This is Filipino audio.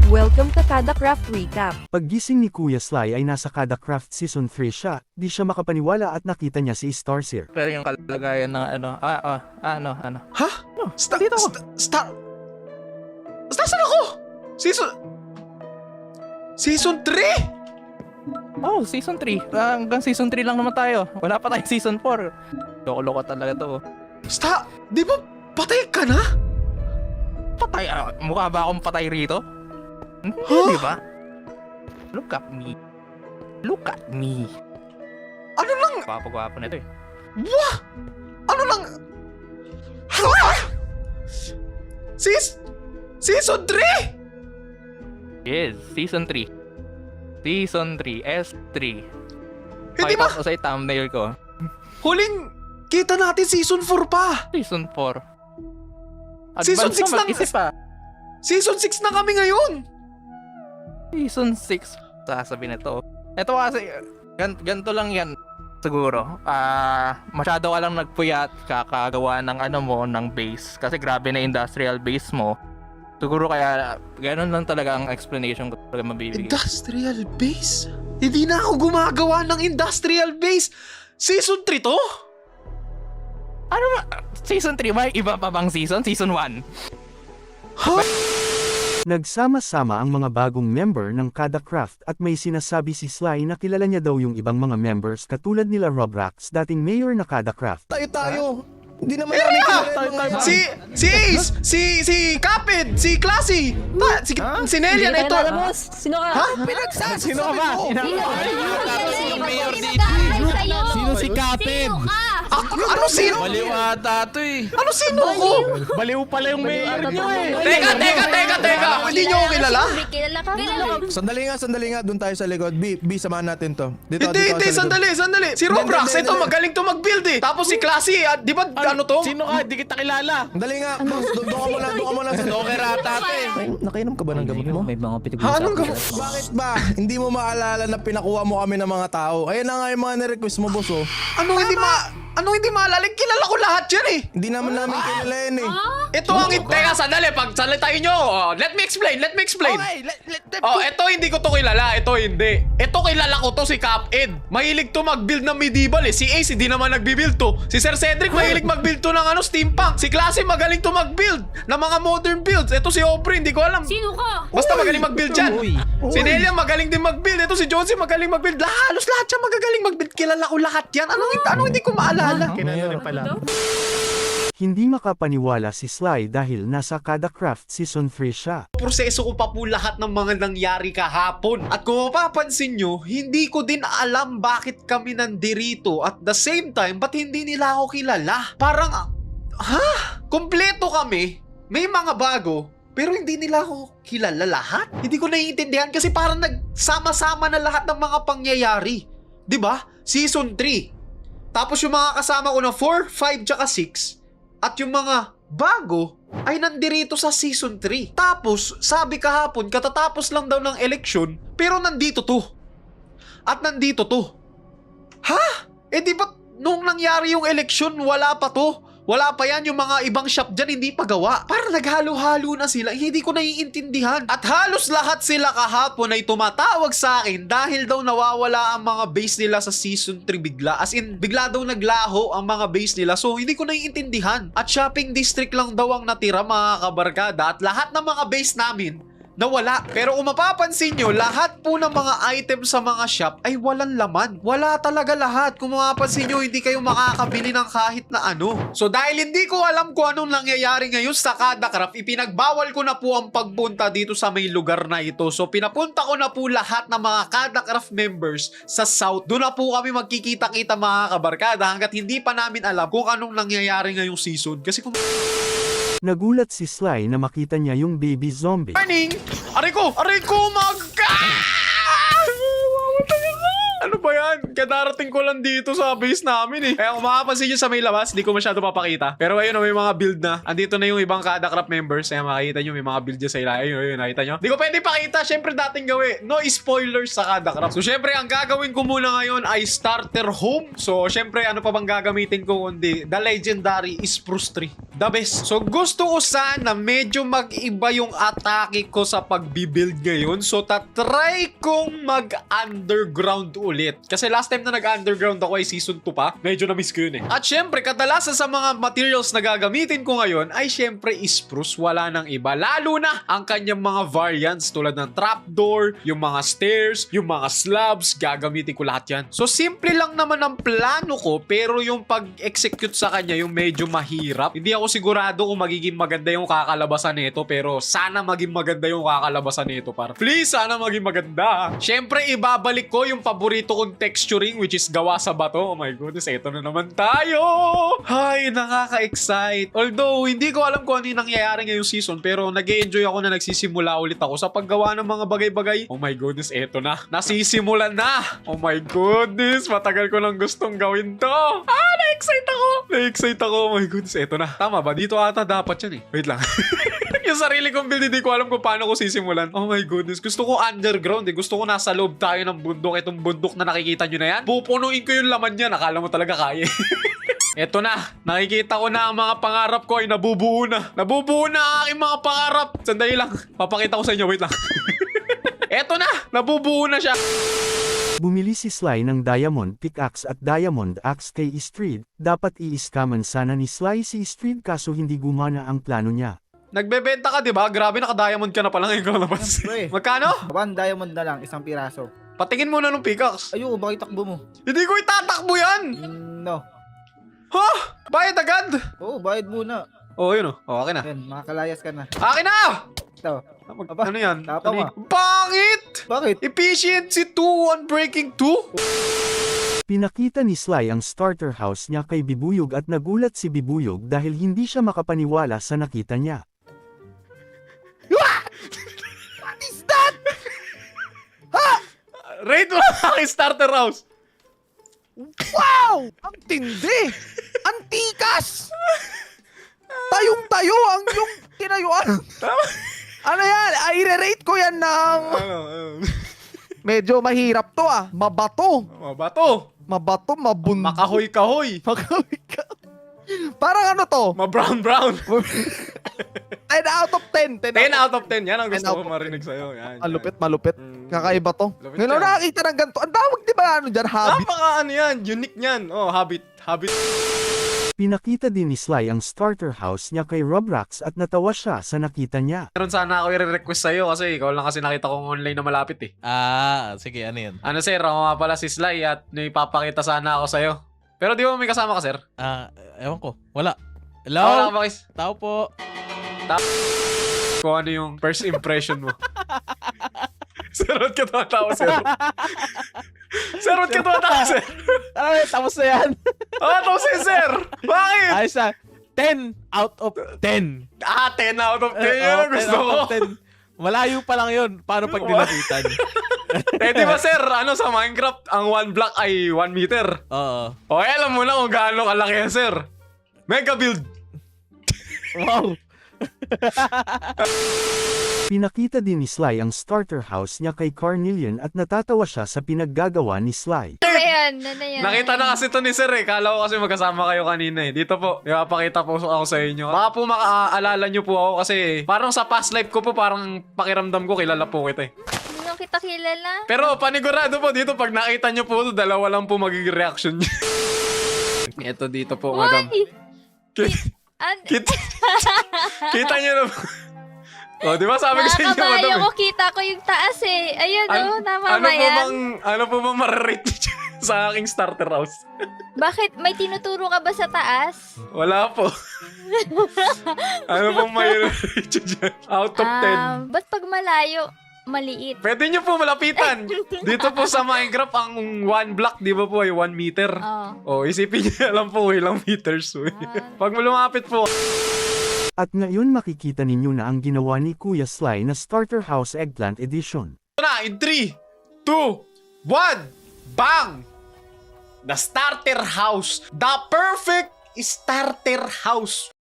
Welcome to Kada Craft Recap. Paggising ni Kuya Sly ay nasa Kada Craft Season 3 siya, di siya makapaniwala at nakita niya si Starseer. Pero yung kalagayan ng ano. Ha? Dito ako. Saan ako? Season 3? Oh, Season 3. Hanggang Season 3 lang naman tayo. Wala pa tayong Season 4. Loko-loko talaga to. Di ba patay ka na? Patay? Mukha ba akong patay rito? Hindi, Huh? di ba? Look at me. Look at me. Ano lang? Gwapo-gwapo nito eh. Ano lang? Ha? Season 3? Yes, Season 3. Season 3, S3. Hindi Pakita ba? ko sa thumbnail ko. Huling kita natin Season 4 pa. Season 4. Season Advance 6 na lang. mag-isip pa. Season 6 na kami ngayon. Season 6. Sasabihin nito. Ito kasi, ganito lang yan. Siguro. Masyado ka lang nagpuyat kakagawa ng ng base. Kasi grabe na industrial base mo. Siguro kaya, ganun lang talaga ang explanation ko talaga mabibigay. Industrial base? Hindi na ako gumagawa ng industrial base. Season 3 to? Ano ba? Season 3 ba? Iba pa bang season? Season 1? Nagsama-sama ang mga bagong member ng Kada Craft at may sinasabi si Sly na kilala niya daw yung ibang mga members katulad nila Robrax, dating mayor na Kada Craft. Tayo. Hindi naman namin kilala. Si Ace, si Capid, si Classy, si Nelian, ito. Sino ka? Ha? Sino ka ba? Sino si Capid? Ano sino? Baliw ata to eh. Ano sino ko? Baliw pala yung mayor niyo eh. Teka. Hindi niyo ako kilala? Kilala ka? Sandali nga. Doon tayo sa likod. B, samahan natin to. Dito Hindi, sa likod. sandali. Si Robrax, Hindi. ito magaling to mag-build eh. Tapos si Classy, di ba ano to? Sino ka? Di kita kilala. Sandali nga. Boss, doon ka muna sa Docker ata to eh. Nakainom ka ba ng gamot mo? May mga pitig Ha, anong gamot? Bakit ba? Hindi mo maalala na pinakuha mo kami ng mga tao? Ayan na nga yung mga nirequest mo, boss oh. Ano hindi maalala? Kilala ko lahat yan eh. Hindi naman namin kilala yan eh. Ito ang teka, sandali, pagsalitain nyo. Let me explain. Okay, Ito hindi ko to kilala. Ito hindi. Ito kilala ko to si Capid. Mahilig to mag-build ng medieval eh. Si Ace hindi naman nagbi-build to. Si Sir Cedric mahilig mag-build to ng steampunk. Si Classy magaling to mag-build ng mga modern builds. Ito si Aubrey, hindi ko alam. Sino ka? Basta magaling mag-build dyan. Si Nelia magaling din mag-build. Ito si Jonesy magaling mag-build. Halos lahat siya magagaling mag-build. Kilala ko lahat yan. Anong hindi ko maalala? Hindi makapaniwala si Sly dahil nasa Kada Craft Season 3 siya. Proseso ko pa po lahat ng mga nangyari kahapon. At kung mapapansin nyo, hindi ko din alam bakit kami nandirito. At the same time, ba't hindi nila ako kilala? Parang, Kompleto kami. May mga bago. Pero hindi nila ako kilala lahat. Hindi ko naiintindihan kasi parang nagsama-sama na lahat ng mga pangyayari. 'Di ba? Season 3. Tapos yung mga kasama ko na 4, 5, tsaka 6. At yung mga bago ay nandirito sa Season 3. Tapos, sabi kahapon, katatapos lang daw ng eleksyon, pero nandito to. At nandito to. Ha? Di ba nung nangyari yung eleksyon, wala pa to? Wala pa yan, yung mga ibang shop dyan hindi pa gawa. Parang naghalo-halo na sila, hindi ko naiintindihan. At halos lahat sila kahapon ay tumatawag sa akin dahil daw nawawala ang mga base nila sa Season 3 bigla. As in, bigla daw naglaho ang mga base nila. So, hindi ko naiintindihan. At shopping district lang daw ang natira mga kabarkada. At lahat ng mga base namin nawala. Pero kung mapapansin nyo, lahat po ng mga items sa mga shop ay walang laman. Wala talaga lahat. Kung mapapansin nyo, hindi kayo makakabili ng kahit na ano. So dahil hindi ko alam kung anong nangyayari ngayon sa Kada Craft, ipinagbawal ko na po ang pagpunta dito sa may lugar na ito. So pinapunta ko na po lahat ng mga Kada Craft members sa South. Doon na po kami magkikita-kita mga kabarkada hanggat hindi pa namin alam kung anong nangyayari ngayong season. Kasi kung Nagulat si Sly na makita niya yung baby zombie. morning! Aray ko, Ano ba yan? Kadarating ko lang dito sa base namin eh. Kaya kung makapansin nyo sa may labas, di ko masyado papakita. Pero ayun, may mga build na. Andito na yung ibang Kada Craft members. Kaya makikita nyo, may mga build dyan sa ila. Ayun, nakita nyo. Di ko pwede pakita. Syempre dating gawin. No spoilers sa Kada Craft. So syempre, ang gagawin ko muna ngayon ay starter home. So syempre, ano pa bang gagamitin ko kundi the legendary Spruce Tree. the best. So gusto ko sana medyo mag-iba yung atake ko sa pagbibuild ngayon. So tatry kong mag-underground ulit. Kasi last time na nag-underground ako ay season 2 pa. Medyo na-miss ko yun eh. At syempre, kadalasan sa mga materials na gagamitin ko ngayon ay syempre spruce. Wala nang iba. Lalo na ang kanyang mga variants tulad ng trapdoor, yung mga stairs, yung mga slabs. Gagamitin ko lahat yan. So simple lang naman ang plano ko, pero yung pag-execute sa kanya yung medyo mahirap. Hindi ako sigurado kung magiging maganda yung kakalabasan nito, pero sana maging maganda yung kakalabasan nito, par. Please, sana maging maganda. Syempre, ibabalik ko yung paborito kong texturing, which is gawa sa bato. Oh my goodness, eto na naman tayo! Ay, nakaka-excite. Although, hindi ko alam kung ano yung nangyayari ngayong season, pero nag-e-enjoy ako na nagsisimula ulit ako sa paggawa ng mga bagay-bagay. Oh my goodness, eto na. Nasisimulan na! Oh my goodness, matagal ko nang gustong gawin to. Na-excite ako! Na-excite ako. Oh my goodness, eto na. Tama ba? Dito ata dapat yan eh. Wait lang. Yung sarili kong build, hindi ko alam kung paano ko sisimulan. Oh my goodness. Gusto ko underground eh. Gusto ko nasa loob tayo ng bundok. Itong bundok na nakikita nyo na yan. Pupunuin ko yung laman yan. Akala mo talaga kaya. Eto na. Nakikita ko na ang mga pangarap ko ay nabubuo na. Nabubuo na ang aking mga pangarap. Sandali lang. Papakita ko sa inyo. Wait lang. Eto na. Nabubuo na siya. Bumili si Sly ng diamond pickaxe at diamond axe kay Istrid. Dapat i-scaman sana ni Sly si Istrid kaso hindi gumana ang plano niya. Nagbebenta ka, di ba? Grabe, naka-diamond ka na pala ngayon ko napansin. Siyempre. Magkano? 1 diamond na lang, isang piraso. Patingin muna ng pickaxe. Ayun, bakit takbo mo? Hindi ko itatakbo yan! No. Ha? Bayad agad? Oo, bayad muna. Oh, yun oh. Oh, akin na. Yan, makakalayas ka na. Akin na! Ito. Aba, Ano yan? tapang Ano yan? Pangit! Bakit? Efficiency 2 Unbreaking 2? Pinakita ni Sly ang starter house niya kay Bibuyog at nagulat si Bibuyog dahil hindi siya makapaniwala sa nakita niya. What is that? Rate mo ang aking starter house. Wow! Ang tindi! Antikas! Tayong-tayo ang yung tinayuan. Ano yan? I-rate ko yan ng... Ano? Medyo mahirap to ah. Mabato. Mabato. Mabato, mabundo. Makahoy-kahoy. Makahoy ka. Parang ano to? Ma-brown-brown. 10 out of 10. 10 out of 10. Yan ang 10 gusto out ko of marinig sa'yo. Yan. Malupit. Kakaiba to. Lupit Ngayon yan. nakakita ng ganito. Ang tawag di ba ano dyan? Habit. Napaka ano yan. Unique yan. Oh, habit. Pinakita din ni Sly ang starter house niya kay Roblox at natawa siya sa nakita niya. Meron sana ako i-request sa'yo kasi ikaw lang kasi nakita kong online na malapit eh. Sige, ano yun? Ano sir, ako nga pala si Sly at may papakita sana ako sa'yo. Pero di ba may kasama ka sir? Ewan ko. Wala. Wala Hello? ka ba guys? Tao po. Kung ano yung first impression mo. Sir, ba't ka tumatawa sir? Sir, ba't ka tumatawa sir? Tapos na yan. Tapos eh sir! Bakit? Ayos na. 10 out of 10. 10 out of 10 yun ang gusto ko. 10. Malayo pa lang yun. Paano pag nilapitan? Di ba sir, ano sa Minecraft, ang 1 block ay 1 meter. Oo. Okay, alam mo na kung gaano kalaki yan sir. Mega build. Wow. Pinakita din ni Sly ang starter house niya kay Carnelian at natatawa siya sa pinaggagawa ni Sly. Ano yan? Ano yan? Nakita na kasi to ni sir eh. Kala ko kasi magkasama kayo kanina eh. Dito po, ipapakita po ako sa inyo. Baka po makaalala nyo po ako kasi parang sa past life ko po parang pakiramdam ko kilala po kita eh. Hindi mo kita kilala? Pero panigurado po dito pag nakita nyo po ito, dalawa lang po magiging reaction nyo. Ito dito po, madam. Uy! Kita, kita nyo na po. O, di ba sabi ko sa inyo, madam Nakakabayo eh. ko, kita ko yung taas eh. Ayun namamayan. Ano po bang mararate nyo sa aking starter house? Bakit? May tinuturo ka ba sa taas? Wala po. Ano pong may rate nyo dyan? Out of 10. Ba't pag malayo, maliit? Pwede nyo po malapitan. Dito po sa Minecraft, ang 1 block, di ba po ay 1 meter? Oh. Isipin nyo lang po ilang meters. Pag lumapit po. At ngayon makikita ninyo na ang ginawa ni Kuya Sly na starter house eggplant edition. Ito na, in 3, 2, 1, bang! The starter house. The perfect starter house.